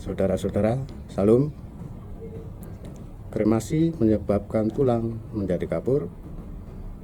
Saudara-saudara, salam. Kremasi menyebabkan tulang menjadi kapur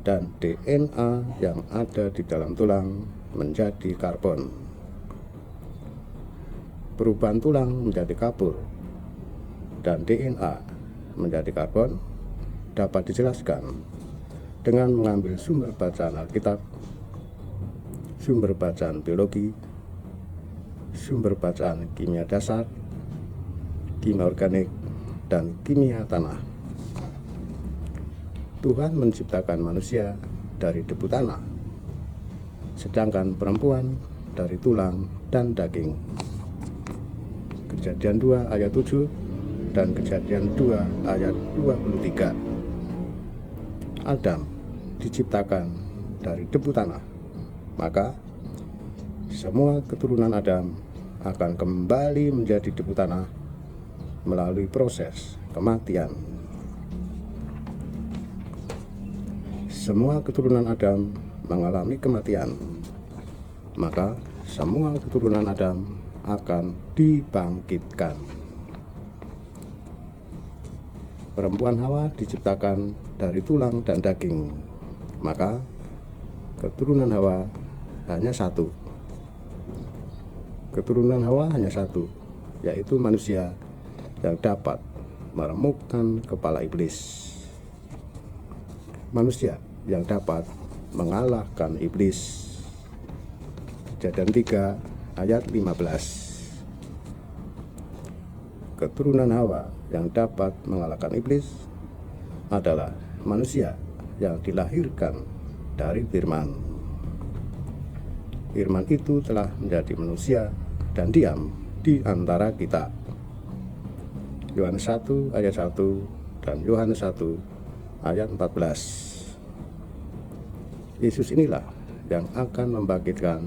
dan DNA yang ada di dalam tulang menjadi karbon. Perubahan tulang menjadi kapur dan DNA menjadi karbon dapat dijelaskan dengan mengambil sumber bacaan Alkitab, sumber bacaan biologi, sumber bacaan kimia dasar, kimia organik, dan kimia tanah. Tuhan menciptakan manusia dari debu tanah, sedangkan perempuan dari tulang dan daging. Kejadian 2 ayat 7 dan Kejadian 2 ayat 23. Adam diciptakan dari debu tanah, maka semua keturunan Adam akan kembali menjadi debu tanah melalui proses kematian. Semua keturunan Adam mengalami kematian, maka semua keturunan Adam akan dibangkitkan. Perempuan Hawa diciptakan dari tulang dan daging, maka keturunan Hawa hanya satu. Keturunan Hawa hanya satu, yaitu manusia yang dapat meremukkan kepala iblis. Manusia yang dapat mengalahkan iblis. Kejadian 3 ayat 15. Keturunan Hawa yang dapat mengalahkan iblis adalah manusia yang dilahirkan dari firman. Firman itu telah menjadi manusia dan diam di antara kita. Yohanes 1 ayat 1 dan Yohanes 1 ayat 14. Yesus inilah yang akan membangkitkan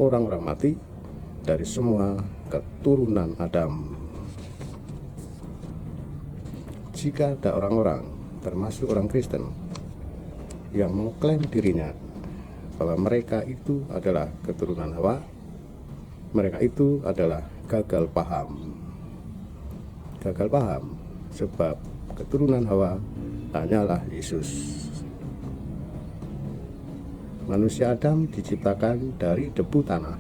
orang-orang mati dari semua keturunan Adam. Jika ada orang-orang, termasuk orang Kristen, yang mengklaim dirinya bahwa mereka itu adalah keturunan Hawa, mereka itu adalah gagal paham. Gagal paham sebab keturunan Hawa hanyalah Yesus. Manusia Adam diciptakan dari debu tanah.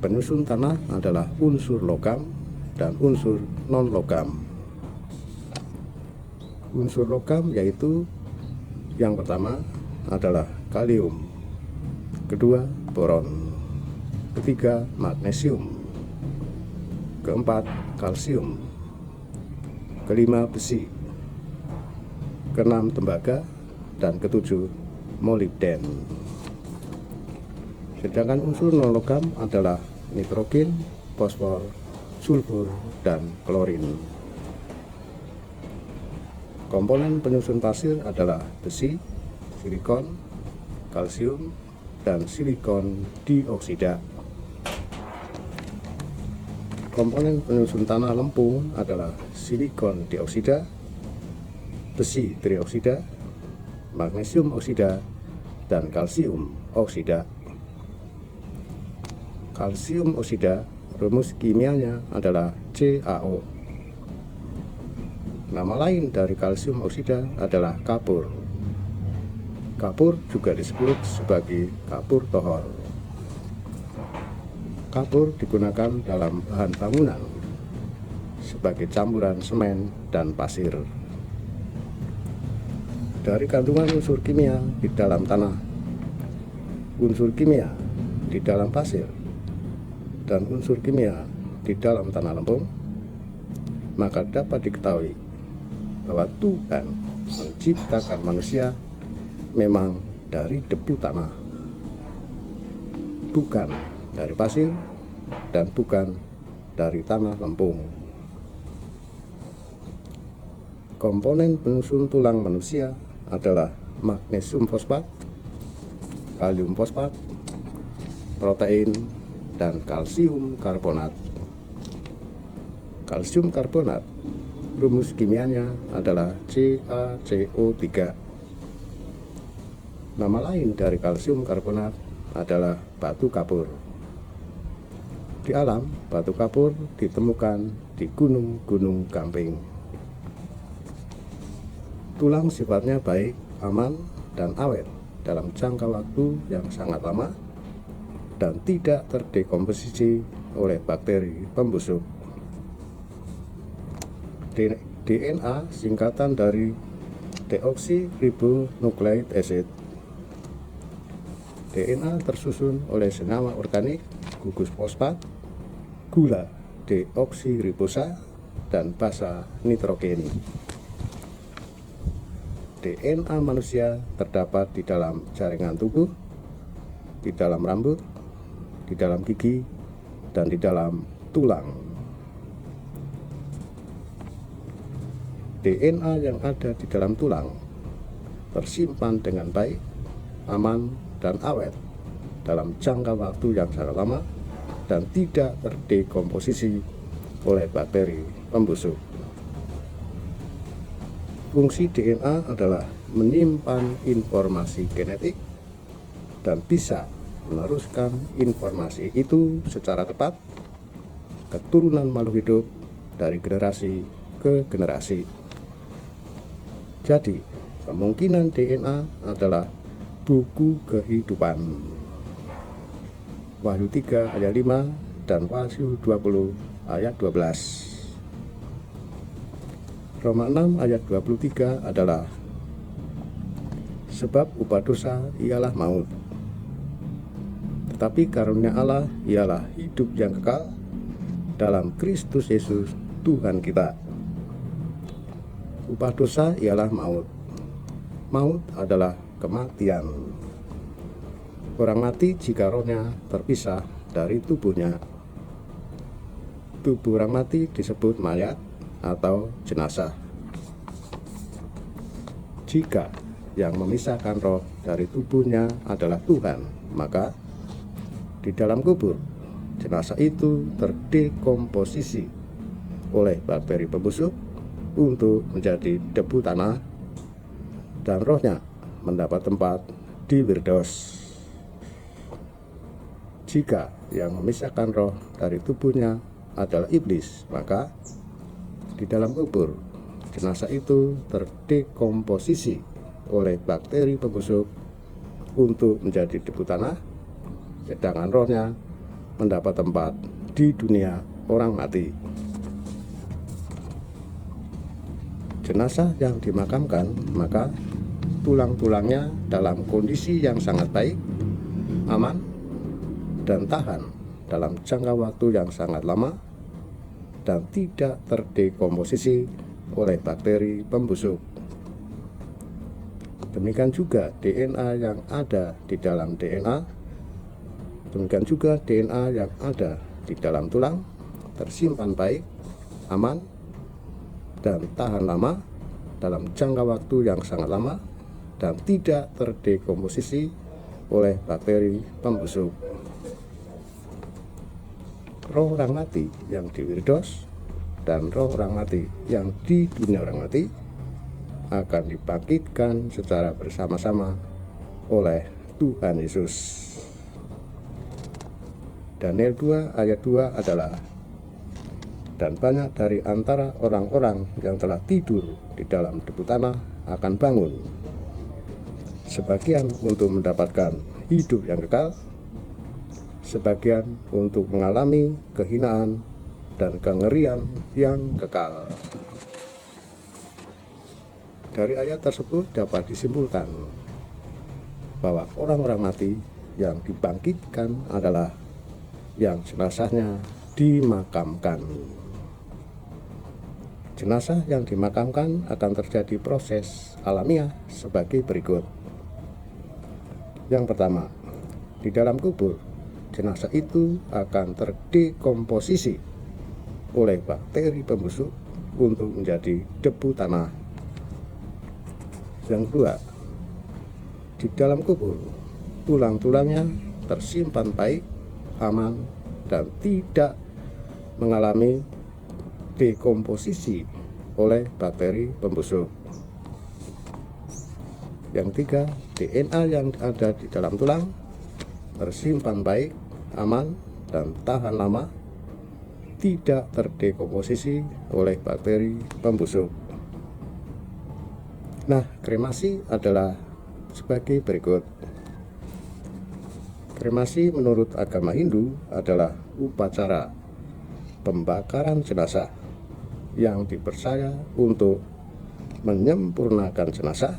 Penyusun tanah adalah unsur logam dan unsur non-logam. Unsur logam yaitu yang pertama adalah kalium, kedua boron, ketiga magnesium, keempat kalsium, kelima besi, keenam tembaga, dan ketujuh molibden. Sedangkan unsur non-logam adalah nitrogen, fosfor, sulfur, dan klorin. Komponen penyusun pasir adalah besi, silikon, kalsium, dan silikon dioksida. Komponen penyusun tanah lempung adalah silikon dioksida, besi trioksida, magnesium oksida, dan kalsium oksida. Kalsium oksida, rumus kimianya adalah CaO. Nama lain dari kalsium oksida adalah kapur. Kapur juga disebut sebagai kapur tohor. Kapur digunakan dalam bahan bangunan sebagai campuran semen dan pasir. Dari kandungan unsur kimia di dalam tanah, unsur kimia di dalam pasir, dan unsur kimia di dalam tanah lempung, maka dapat diketahui bahwa Tuhan menciptakan manusia memang dari debu tanah, bukan dari pasir dan bukan dari tanah lempung. Komponen penyusun tulang manusia adalah magnesium fosfat, kalium fosfat, protein, dan kalsium karbonat. Kalsium karbonat, rumus kimianya adalah CaCO3. Nama lain dari kalsium karbonat adalah batu kapur. Di alam, batu kapur ditemukan di gunung-gunung gamping. Tulang sifatnya baik, aman, dan awet dalam jangka waktu yang sangat lama dan tidak terdekomposisi oleh bakteri pembusuk. DNA singkatan dari deoksiribonucleic acid. DNA tersusun oleh senyawa organik, gugus fosfat, gula deoksiribosa, dan basa nitrogen. DNA manusia terdapat di dalam jaringan tubuh, di dalam rambut, di dalam gigi, dan di dalam tulang. DNA yang ada di dalam tulang tersimpan dengan baik, aman, dan awet dalam jangka waktu yang sangat lama dan tidak terdekomposisi oleh bakteri pembusuk. Fungsi DNA adalah menyimpan informasi genetik dan bisa meneruskan informasi itu secara tepat ke turunan makhluk hidup dari generasi ke generasi. Jadi, kemungkinan DNA adalah buku kehidupan. Wahyu 3 ayat 5 dan Wahyu 20 ayat 12. Roma 6 ayat 23 adalah sebab upah dosa ialah maut, tetapi karunia Allah ialah hidup yang kekal dalam Kristus Yesus Tuhan kita. Upah dosa ialah maut. Maut adalah kematian. Orang mati jika rohnya terpisah dari tubuhnya. Tubuh orang mati disebut mayat atau jenazah. Jika yang memisahkan roh dari tubuhnya adalah Tuhan, maka di dalam kubur jenazah itu terdekomposisi oleh bakteri pembusuk untuk menjadi debu tanah, dan rohnya mendapat tempat di Firdaus. Jika yang memisahkan roh dari tubuhnya adalah iblis, maka di dalam kubur jenazah itu terdekomposisi oleh bakteri pembusuk untuk menjadi debu tanah, sedangkan rohnya mendapat tempat di dunia orang mati. Jenazah yang dimakamkan, maka tulang-tulangnya dalam kondisi yang sangat baik, aman, dan tahan dalam jangka waktu yang sangat lama dan tidak terdekomposisi oleh bakteri pembusuk. Demikian juga DNA yang ada di dalam DNA. Demikian juga DNA yang ada di dalam tulang tersimpan baik, aman, dan tahan lama dalam jangka waktu yang sangat lama dan tidak terdekomposisi oleh bakteri pembusuk. Roh orang mati yang di Firdaus dan roh orang mati yang di dunia orang mati akan dibangkitkan secara bersama-sama oleh Tuhan Yesus. Daniel 2 ayat 2 adalah, dan banyak dari antara orang-orang yang telah tidur di dalam debu tanah akan bangun, sebagian untuk mendapatkan hidup yang kekal, sebagian untuk mengalami kehinaan dan kengerian yang kekal. Dari ayat tersebut dapat disimpulkan bahwa orang-orang mati yang dibangkitkan adalah yang jenazahnya dimakamkan. Jenazah yang dimakamkan akan terjadi proses alamiah sebagai berikut. Yang pertama, di dalam kubur, jenazah itu akan terdekomposisi oleh bakteri pembusuk untuk menjadi debu tanah. Yang kedua, di dalam kubur, tulang-tulangnya tersimpan baik, aman, dan tidak mengalami dekomposisi oleh bakteri pembusuk. Yang ketiga, DNA yang ada di dalam tulang tersimpan baik, aman, dan tahan lama, tidak terdekomposisi oleh bakteri pembusuk. Nah, kremasi adalah sebagai berikut. Kremasi menurut agama Hindu adalah upacara pembakaran jenazah yang dipercaya untuk menyempurnakan jenazah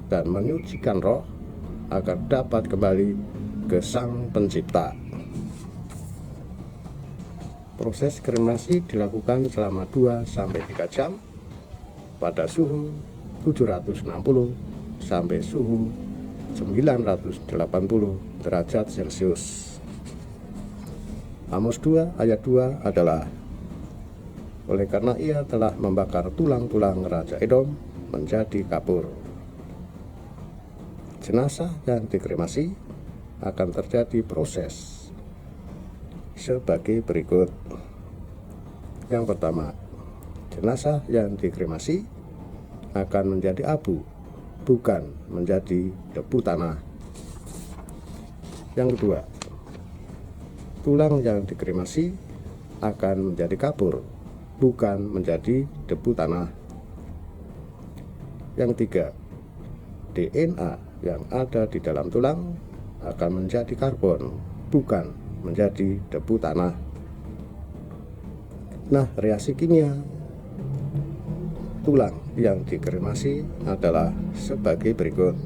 dan menyucikan roh agar dapat kembali ke Sang Pencipta. Proses kremasi dilakukan selama 2-3 jam pada suhu 760 sampai suhu 980 derajat Celcius. Amos 2 ayat 2 adalah, oleh karena ia telah membakar tulang-tulang Raja Edom menjadi kapur. Jenazah yang dikremasi akan terjadi proses sebagai berikut. Yang pertama, jenazah yang dikremasi akan menjadi abu, bukan menjadi debu tanah. Yang kedua, tulang yang dikremasi akan menjadi kapur, bukan menjadi debu tanah. Yang tiga, DNA yang ada di dalam tulang akan menjadi karbon, bukan menjadi debu tanah. Nah, reaksi kimia tulang yang dikremasi adalah sebagai berikut.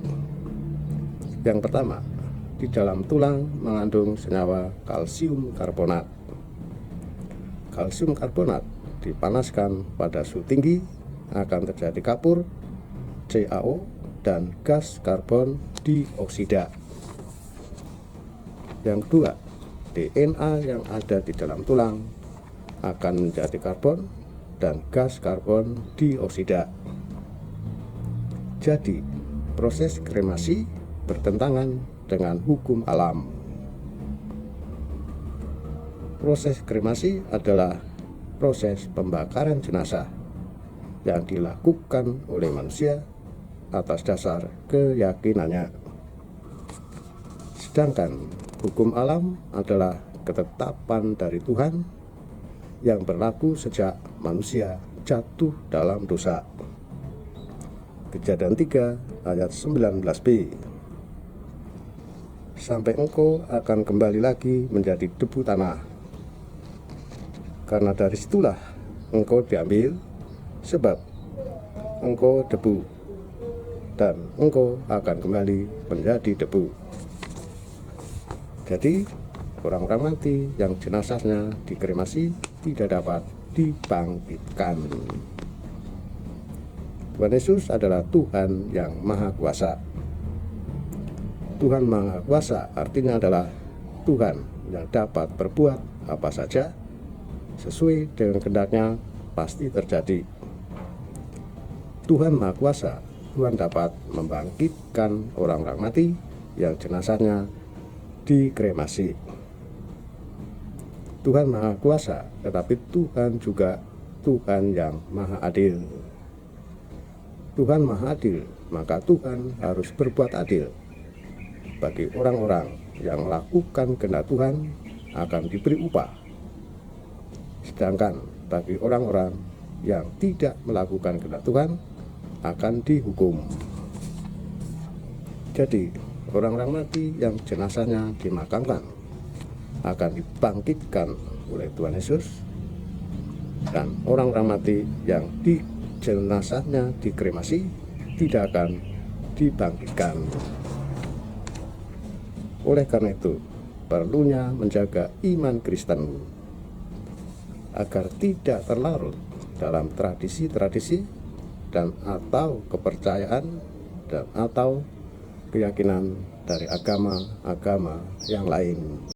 Yang pertama, di dalam tulang mengandung senyawa kalsium karbonat. Kalsium karbonat dipanaskan pada suhu tinggi akan terjadi kapur, CaO, dan gas karbon dioksida. Yang kedua, DNA yang ada di dalam tulang akan menjadi karbon dan gas karbon dioksida. Jadi, proses kremasi bertentangan dengan hukum alam. Proses kremasi adalah proses pembakaran jenazah yang dilakukan oleh manusia atas dasar keyakinannya. Sedangkan hukum alam adalah ketetapan dari Tuhan yang berlaku sejak manusia jatuh dalam dosa. Kejadian 3 ayat 19b. Sampai engkau akan kembali lagi menjadi debu tanah, karena dari situlah engkau diambil, sebab engkau debu, dan engkau akan kembali menjadi debu. Jadi orang-orang mati yang jenazahnya dikremasi tidak dapat dibangkitkan. Tuhan Yesus adalah Tuhan yang Maha Kuasa. Tuhan Maha Kuasa artinya adalah Tuhan yang dapat berbuat apa saja sesuai dengan kehendaknya pasti terjadi. Tuhan Maha Kuasa, Tuhan dapat membangkitkan orang-orang mati yang jenazahnya dikremasi. Tuhan Maha Kuasa, tetapi Tuhan juga Tuhan yang Maha Adil. Tuhan Maha Adil, maka Tuhan harus berbuat adil. Bagi orang-orang yang melakukan kehendak Tuhan akan diberi upah. Sedangkan bagi orang-orang yang tidak melakukan kehendak Tuhan akan dihukum. Jadi, orang-orang mati yang jenazahnya dimakamkan akan dibangkitkan oleh Tuhan Yesus, dan orang-orang mati yang di jenazahnya dikremasi tidak akan dibangkitkan. Oleh karena itu, perlunya menjaga iman Kristen agar tidak terlarut dalam tradisi-tradisi dan atau kepercayaan dan atau keyakinan dari agama-agama yang lain.